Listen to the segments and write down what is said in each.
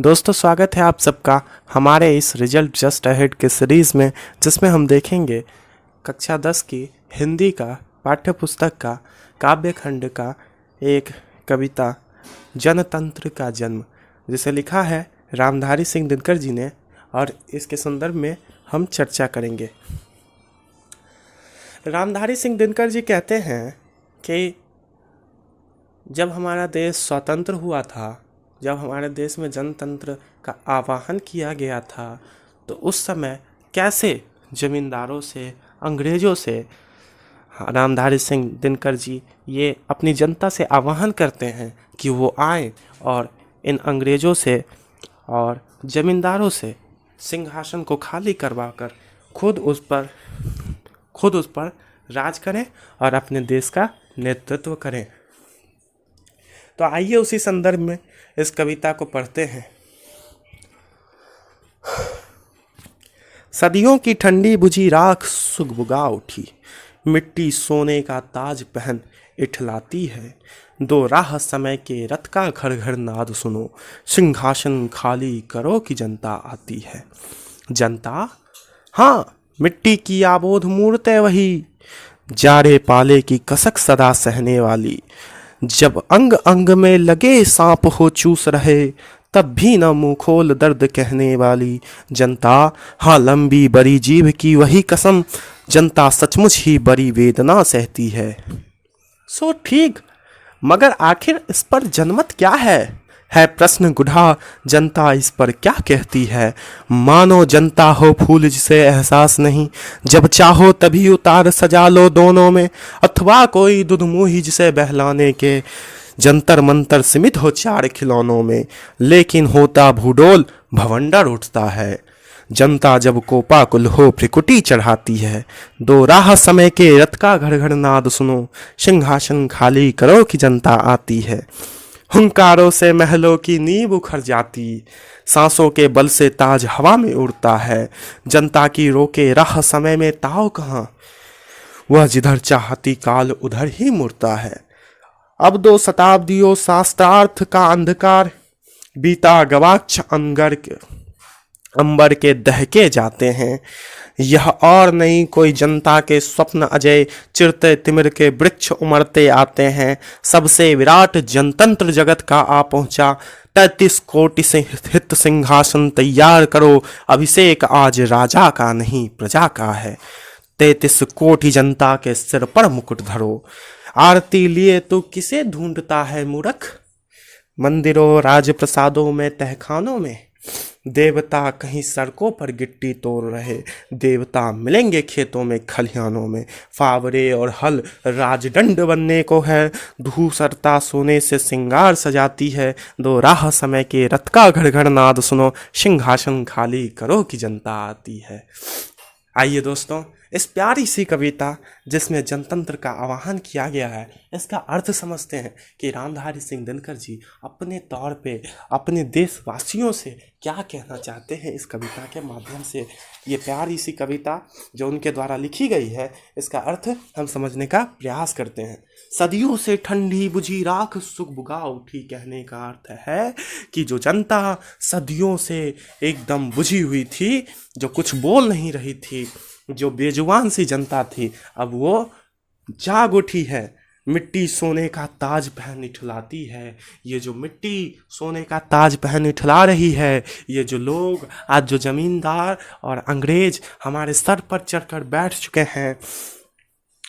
दोस्तों, स्वागत है आप सबका हमारे इस रिजल्ट जस्ट अहेड के सीरीज़ में, जिसमें हम देखेंगे कक्षा 10 की हिंदी का पाठ्य पुस्तक का काव्य खंड का एक कविता जनतंत्र का जन्म, जिसे लिखा है रामधारी सिंह दिनकर जी ने, और इसके संदर्भ में हम चर्चा करेंगे। रामधारी सिंह दिनकर जी कहते हैं कि जब हमारा देश स्वतंत्र हुआ था, जब हमारे देश में जनतंत्र का आह्वान किया गया था, तो उस समय कैसे जमींदारों से, अंग्रेज़ों से रामधारी सिंह दिनकर जी ये अपनी जनता से आह्वान करते हैं कि वो आए और इन अंग्रेज़ों से और जमींदारों से सिंहासन को खाली करवाकर खुद उस पर राज करें और अपने देश का नेतृत्व करें। तो आइए उसी संदर्भ में इस कविता को पढ़ते हैं। सदियों की ठंडी बुझी राख सुगबुगा उठी, मिट्टी सोने का ताज पहन इठलाती है। दो राह समय के रथ का घर घर नाद सुनो, सिंहासन खाली करो कि जनता आती है। जनता, हाँ, मिट्टी की आबोध मूर्त है वही, जाड़े पाले की कसक सदा सहने वाली। जब अंग अंग में लगे सांप हो चूस रहे, तब भी न मुंह खोल दर्द कहने वाली। जनता, हाँ, लंबी बड़ी जीभ की वही कसम, जनता सचमुच ही बड़ी वेदना सहती है। सो ठीक, मगर आखिर इस पर जनमत क्या है प्रश्न गुढ़ा, जनता इस पर क्या कहती है। मानो जनता हो फूल जिसे एहसास नहीं, जब चाहो तभी उतार सजा लो दोनों में। अथवा कोई दुधमुही जिसे बहलाने के जंतर मंतर सीमित हो चार खिलौनों में, लेकिन होता भूडोल भवंडर उठता है। जनता जब कोपाकुल हो फ्रिकुटी चढ़ाती है। दो राह समय के रथ का घर घर नाद सुनो, सिंहासन खाली करो कि जनता आती है। हुंकारों से महलों की नींव उखड़ जाती, सांसों के बल से ताज हवा में उड़ता है। जनता की रोके राह समय में ताव कहाँ, वह जिधर चाहती काल उधर ही मुड़ता है। अब 2 शताब्दियों शास्त्रार्थ का अंधकार बीता, गवाक्ष अंबर के दहके जाते हैं। यह और नहीं कोई जनता के स्वप्न अजय, चिरते तिमिर के वृक्ष उमड़ते आते हैं। सबसे विराट जनतंत्र जगत का आ पहुंचा, 33 कोटि से हित सिंहासन तैयार करो। अभिषेक आज राजा का नहीं प्रजा का है, 33 कोटि जनता के सिर पर मुकुट धरो। आरती लिए तू किसे ढूंढता है मूर्ख, मंदिरों राजप्रसादों में तहखानों में। देवता कहीं सड़कों पर गिट्टी तोड़ रहे, देवता मिलेंगे खेतों में खलिहानों में। फावरे और हल राजदंड बनने को है, धूसरता सोने से सिंगार सजाती है। दो राह समय के रथ का घर घर नाद सुनो, सिंहासन खाली करो कि जनता आती है। आइए दोस्तों, इस प्यारी सी कविता जिसमें जनतंत्र का आह्वान किया गया है, इसका अर्थ समझते हैं कि रामधारी सिंह दिनकर जी अपने तौर पे अपने देशवासियों से क्या कहना चाहते हैं इस कविता के माध्यम से। ये प्यारी सी कविता जो उनके द्वारा लिखी गई है, इसका अर्थ हम समझने का प्रयास करते हैं। सदियों से ठंडी बुझी राख सुगबुगा उठी, कहने का अर्थ है कि जो जनता सदियों से एकदम बुझी हुई थी, जो कुछ बोल नहीं रही थी, जो बेजुबान सी जनता थी, अब वो जाग उठी है। मिट्टी सोने का ताज पहन इठलाती है। ये जो मिट्टी सोने का ताज पहन इठला रही है, ये जो लोग आज जो जमींदार और अंग्रेज हमारे सर पर चढ़कर बैठ चुके हैं।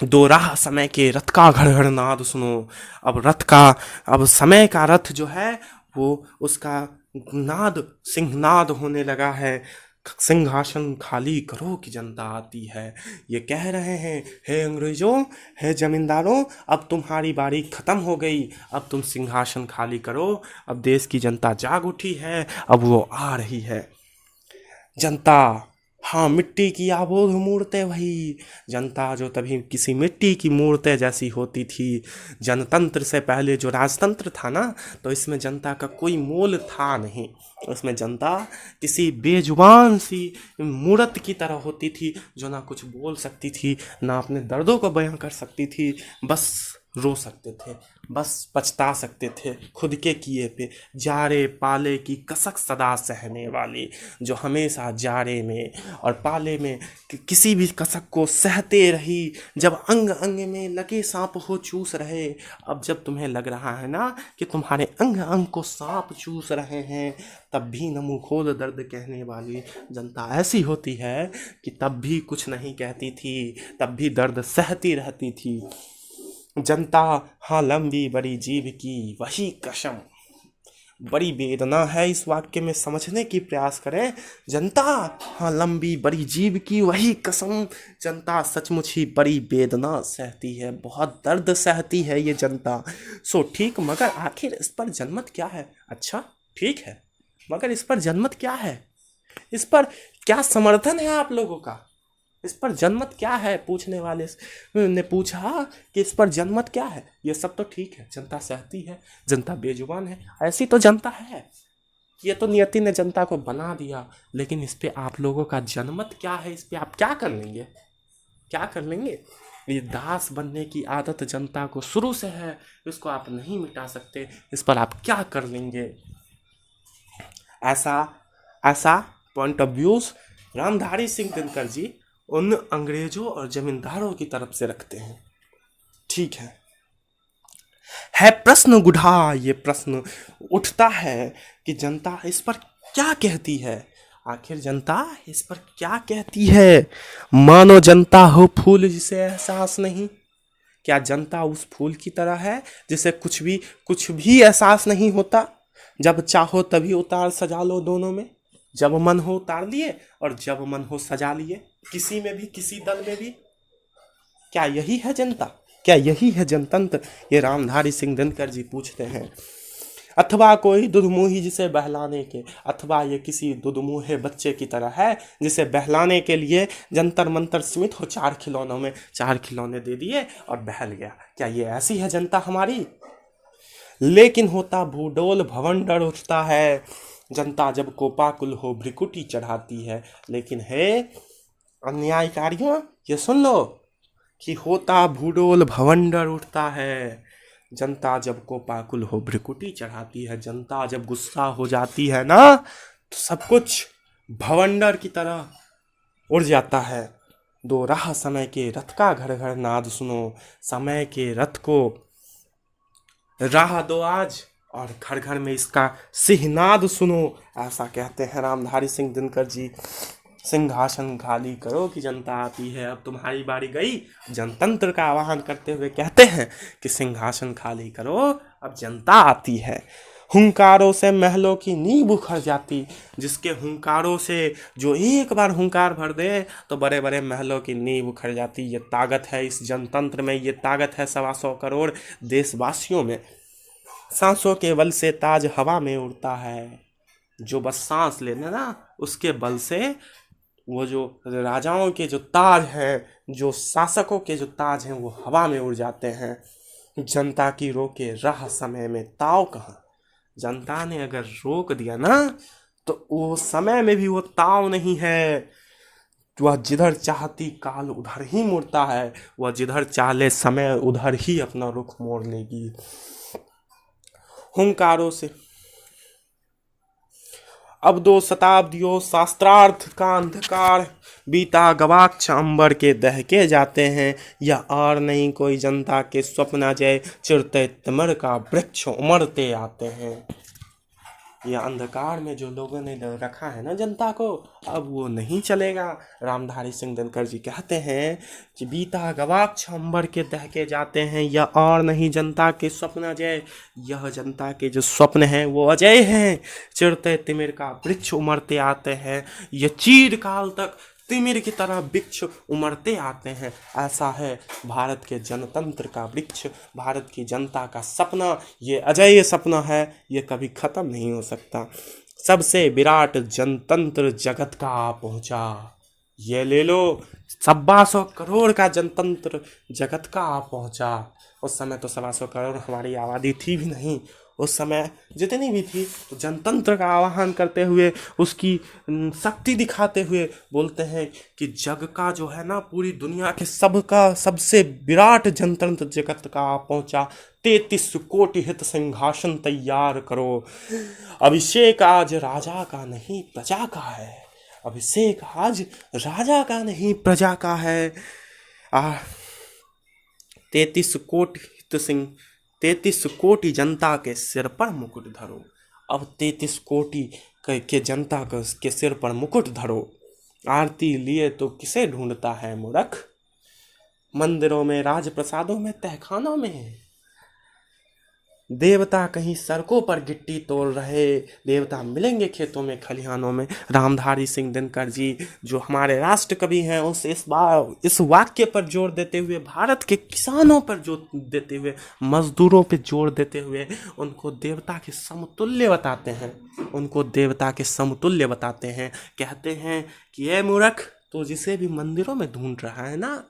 दो राह समय के रथ का घर घर नाद सुनो। अब समय का रथ जो है वो उसका नाद सिंहनाद होने लगा है। सिंहासन खाली करो कि जनता आती है। ये कह रहे हैं, हे अंग्रेजों, हे जमींदारों, अब तुम्हारी बारी खत्म हो गई, अब तुम सिंहासन खाली करो। अब देश की जनता जाग उठी है, अब वो आ रही है। जनता, हाँ, मिट्टी की आबोध मूर्तें वही, जनता जो तभी किसी मिट्टी की मूर्तें जैसी होती थी। जनतंत्र से पहले जो राजतंत्र था ना, तो इसमें जनता का कोई मोल था नहीं। उसमें जनता किसी बेजुबान सी मूर्त की तरह होती थी, जो ना कुछ बोल सकती थी, ना अपने दर्दों को बयां कर सकती थी। बस रो सकते थे, बस पछता सकते थे खुद के किए पे। जारे पाले की कसक सदा सहने वाली, जो हमेशा जारे में और पाले में किसी भी कसक को सहते रही, जब अंग अंग में लगे सांप हो चूस रहे। अब जब तुम्हें लग रहा है ना कि तुम्हारे अंग अंग को सांप चूस रहे हैं, तब भी न मुँह खोल दर्द कहने वाली जनता ऐसी होती है कि तब भी कुछ नहीं कहती थी, तब भी दर्द सहती रहती थी। जनता हाँ लंबी बड़ी जीभ की वही कसम। बड़ी वेदना है इस वाक्य में, समझने की प्रयास करें। जनता हाँ लंबी बड़ी जीभ की वही कसम, जनता सचमुच ही बड़ी वेदना सहती है, बहुत दर्द सहती है ये जनता। सो ठीक, मगर आखिर इस पर जनमत क्या है? अच्छा ठीक है, मगर इस पर जनमत क्या है? इस पर क्या समर्थन है आप लोगों का? इस पर जनमत क्या है? पूछने वाले ने पूछा कि इस पर जनमत क्या है? ये सब तो ठीक है, जनता सहती है, जनता बेजुबान है, ऐसी तो जनता है, ये तो नियति ने जनता को बना दिया। लेकिन इस पे आप लोगों का जनमत क्या है? इस पे आप क्या कर लेंगे? क्या कर लेंगे? ये दास बनने की आदत जनता को शुरू से है, इसको आप नहीं मिटा सकते। इस पर आप क्या कर लेंगे? ऐसा ऐसा point of views Ramdhari Singh Dinkar ji उन अंग्रेजों और जमींदारों की तरफ से रखते हैं। ठीक है प्रश्न गुढ़ा, ये प्रश्न उठता है कि जनता इस पर क्या कहती है? आखिर जनता इस पर क्या कहती है? मानो जनता हो फूल जिसे एहसास नहीं। क्या जनता उस फूल की तरह है जिसे कुछ भी एहसास नहीं होता? जब चाहो तभी उतार सजा लो, दोनों में जब मन हो उतार लिए और जब मन हो सजा लिए, किसी में भी, किसी दल में भी। क्या यही है जनता? क्या यही है जनतंत्र? ये रामधारी सिंह दिनकर जी पूछते हैं। अथवा कोई दुधमुही जिसे बहलाने के, अथवा ये किसी दुधमुहे बच्चे की तरह है जिसे बहलाने के लिए जंतर मंतर सीमित हो, 4 खिलौनों में 4 खिलौने दे दिए और बहल गया। क्या ये ऐसी है जनता हमारी? लेकिन होता भूडोल भवंडर उठता है, जनता जब कोपाकुल हो भ्रिकुटी चढ़ाती है। लेकिन हे अन्यायकारियों, ये सुन लो कि होता भूडोल भवंडर उठता है, जनता जब कोपाकुल हो भ्रिकुटी चढ़ाती है। जनता जब गुस्सा हो जाती है ना, तो सब कुछ भवंडर की तरह उड़ जाता है। दो राह समय के रथ का घर घर नाद सुनो, समय के रथ को राह दो आज और घर घर में इसका सिहनाद सुनो। ऐसा कहते हैं रामधारी सिंह दिनकर जी। सिंहासन खाली करो कि जनता आती है, अब तुम्हारी बारी गई। जनतंत्र का आह्वान करते हुए कहते हैं कि सिंहासन खाली करो, अब जनता आती है। हुंकारों से महलों की नींव उखड़ जाती, जिसके हुंकारों से जो एक बार हुंकार भर दे तो बड़े बड़े महलों की नींव उखड़ जाती। ये ताकत है इस जनतंत्र में, ये ताकत है 125 करोड़ देशवासियों में। सांसों के बल से ताज हवा में उड़ता है, जो बस सांस लेने ना उसके बल से वो जो राजाओं के जो ताज हैं, जो शासकों के जो ताज हैं, वो हवा में उड़ जाते हैं। जनता की रोके राह समय में ताव कहाँ? जनता ने अगर रोक दिया ना तो वो समय में भी वो ताव नहीं है। वह जिधर चाहती काल उधर ही मुड़ता है, वह जिधर चाहे समय उधर ही अपना रुख मोड़ लेगी। हुंकारों से अब 2 शताब्दियों शास्त्रार्थ का अंधकार बीता, गवाक्ष अंबर के दहके जाते हैं। यह और नहीं कोई जनता के स्वप्न जय, चिरते तिमिर का वृक्ष उमड़ते आते हैं। यह अंधकार में जो लोगों ने रखा है ना जनता को, अब वो नहीं चलेगा। रामधारी सिंह दिनकर जी कहते हैं कि बीता गवाक्ष अंबर के दहके जाते हैं, यह और नहीं जनता के स्वप्न अजय। यह जनता के जो स्वप्न हैं वो अजय हैं। चिरते तिमिर का वृक्ष उमड़ते आते हैं, यह चीरकाल तक तिमिर की तरह वृक्ष उमड़ते आते हैं। ऐसा है भारत के जनतंत्र का वृक्ष, भारत की जनता का सपना। ये अजय सपना है, ये कभी खत्म नहीं हो सकता। सबसे विराट जनतंत्र जगत का आ पहुंचा, ये ले लो। 125 करोड़ का जनतंत्र जगत का आ पहुंचा। उस समय तो 125 करोड़ हमारी आबादी थी भी नहीं, उस समय जितनी भी थी, तो जनतंत्र का आह्वान करते हुए, उसकी शक्ति दिखाते हुए बोलते हैं कि जग का जो है ना, पूरी दुनिया के सबका सबसे विराट जनतंत्र जगत का आ पहुंचा, 33 कोटि हित सिंहासन तैयार करो, अभिषेक आज राजा का नहीं प्रजा का है, अभिषेक आज राजा का नहीं प्रजा का है। 33 कोटि जनता के सिर पर मुकुट धरो। अब 33 कोटि के जनता के सिर पर मुकुट धरो। आरती लिए तो किसे ढूंढता है मूर्ख, मंदिरों में, राजप्रसादों में, तहखानों में। देवता कहीं सड़कों पर गिट्टी तोड़ रहे, देवता मिलेंगे खेतों में, खलिहानों में। रामधारी सिंह दिनकर जी जो हमारे राष्ट्र कवि हैं, इस वाक्य पर जोर देते हुए, भारत के किसानों पर जोर देते हुए, मजदूरों पर जोर देते हुए उनको देवता के समतुल्य बताते हैं, उनको देवता के समतुल्य बताते हैं। कहते हैं कि ये मूर्ख, तो जिसे भी मंदिरों में ढूंढ रहा है ना,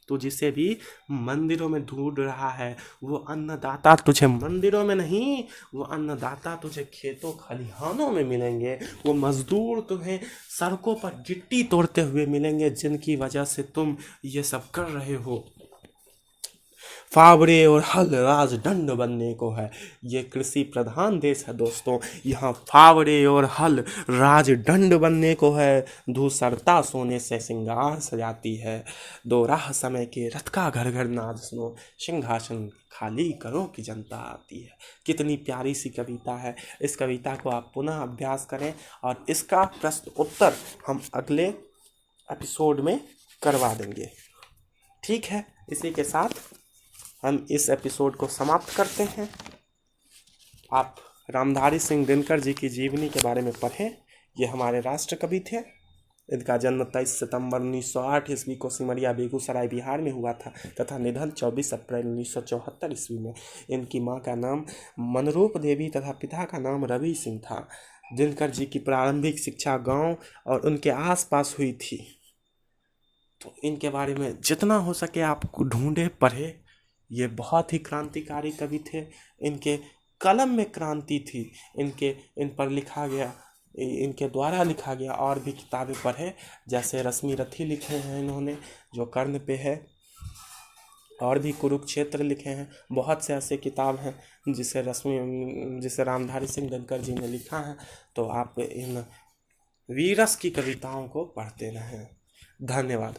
तो जिसे भी मंदिरों में ढूंढ रहा है, वो अन्नदाता तुझे मंदिरों में नहीं, वो अन्नदाता तुझे खेतों खलिहानों में मिलेंगे। वो मजदूर तुम्हें सड़कों पर गिट्टी तोड़ते हुए मिलेंगे, जिनकी वजह से तुम ये सब कर रहे हो। फावड़े और हल राजदंड बनने को है। ये कृषि प्रधान देश है दोस्तों, यहाँ फावड़े और हल राजदंड बनने को है। धूसरता सोने से श्रृंगार सजाती है, दो राह समय के रथ का घर घर नाद सुनो, सिंहासन खाली करो कि जनता आती है। कितनी प्यारी सी कविता है। इस कविता को आप पुनः अभ्यास करें, और इसका प्रश्न उत्तर हम अगले एपिसोड में करवा देंगे। ठीक है, इसी के साथ हम इस एपिसोड को समाप्त करते हैं। आप रामधारी सिंह दिनकर जी की जीवनी के बारे में पढ़ें। ये हमारे राष्ट्र कवि थे। इनका जन्म 23 सितंबर 1908 ईस्वी को सिमरिया बेगूसराय बिहार में हुआ था, तथा निधन 24 अप्रैल 1974 ईस्वी में। इनकी माँ का नाम मनरूप देवी तथा पिता का नाम रवि सिंह था। दिनकर जी की प्रारंभिक शिक्षा गांव और उनके आसपास हुई थी। तो इनके बारे में जितना हो सके आप ढूंढे, पढ़े। ये बहुत ही क्रांतिकारी कवि थे। इनके कलम में क्रांति थी। इन पर लिखा गया, इनके द्वारा लिखा गया और भी किताबें पढ़े, जैसे रश्मि रथी लिखे हैं इन्होंने, जो कर्ण पे है, और भी कुरुक्षेत्र लिखे हैं। बहुत से ऐसे किताब हैं जिसे रामधारी सिंह दिनकर जी ने लिखा है। तो आप इन वीरस की कविताओं को पढ़ते रहें। धन्यवाद।